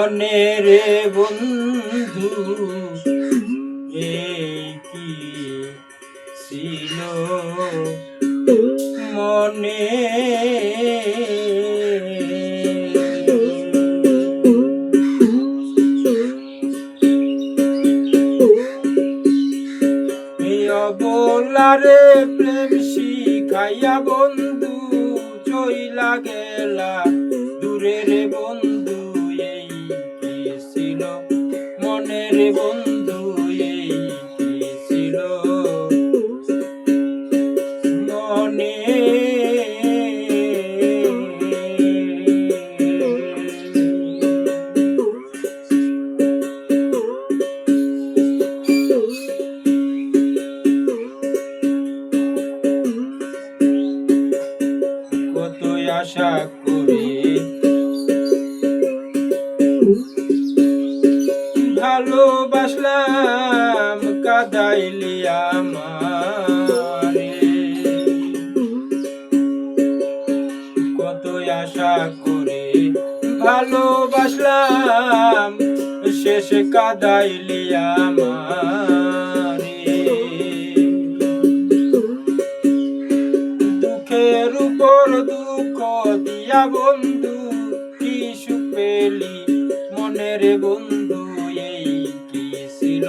মনের বন্ধু এই কি ছিল মনে অবলারে প্রেম শিখাইয়া বন্ধু চইলা গেলা দূরের বন্ধু এই কি ছিল মনের বন্ধু এই কি ছিল মনে আশা করে ভালোবাসলাম কাদাইলি আমারে কত আশা করে ভালোবাসলাম শেষ কাদাইলি আমারে দুঃখের উপর দুঃখ দিয়া বন্ধু কি সুখ পেলি মনের বন্ধু এই কি ছিল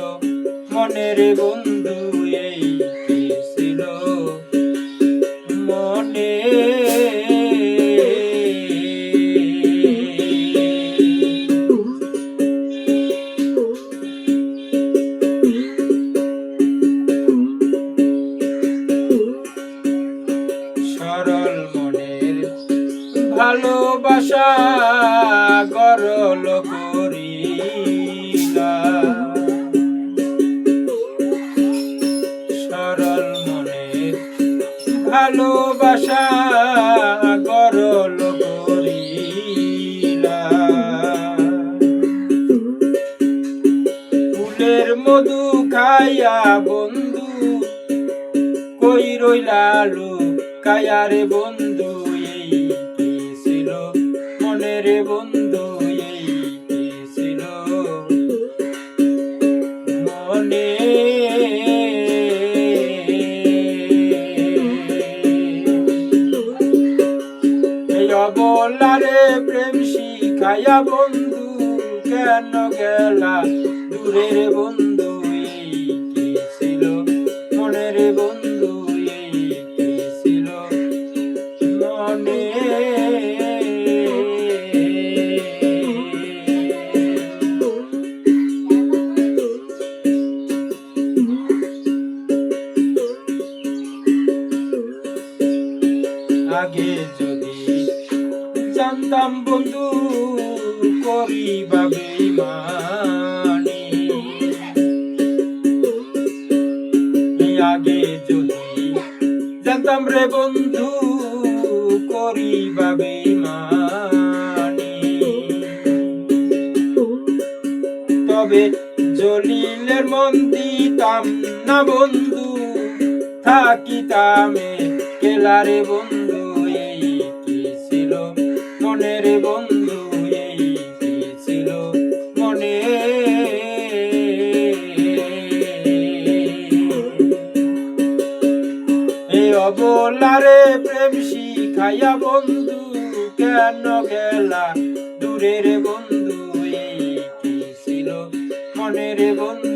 মনের বন্ধু এই কি ছিল মনে সরল মনের ভালোবাসা গরল করিলা সরল মনের ভালোবাসা গরল করিলা ফুলের মধু খাইয়া বন্ধু কই রইলালো কায়ারে বন্ধু এই কি ছিল মনের বন্ধু এই কি ছিল মনে এই অবলারে প্রেম শিখাইয়া বন্ধু কেন গেলা দূরের বন্ধু এই কি ছিল মনের বন্ধু এই কি ছিল মনে আগে যদি জানতাম বন্ধু করিবা বেইমানি আগে যদি জানতাম রে বন্ধু করিবা বেইমানি তবে জলিলের মন দিতাম না বন্ধু থাকিতামে কেলারে বন্ধু এই কি ছিল মনের বন্ধু এই কি ছিল মনে এই অবলারে প্রেম শিখাইয়া বন্ধু কেন গেলা দূরের বন্ধু এই কি ছিল মনের বন্ধু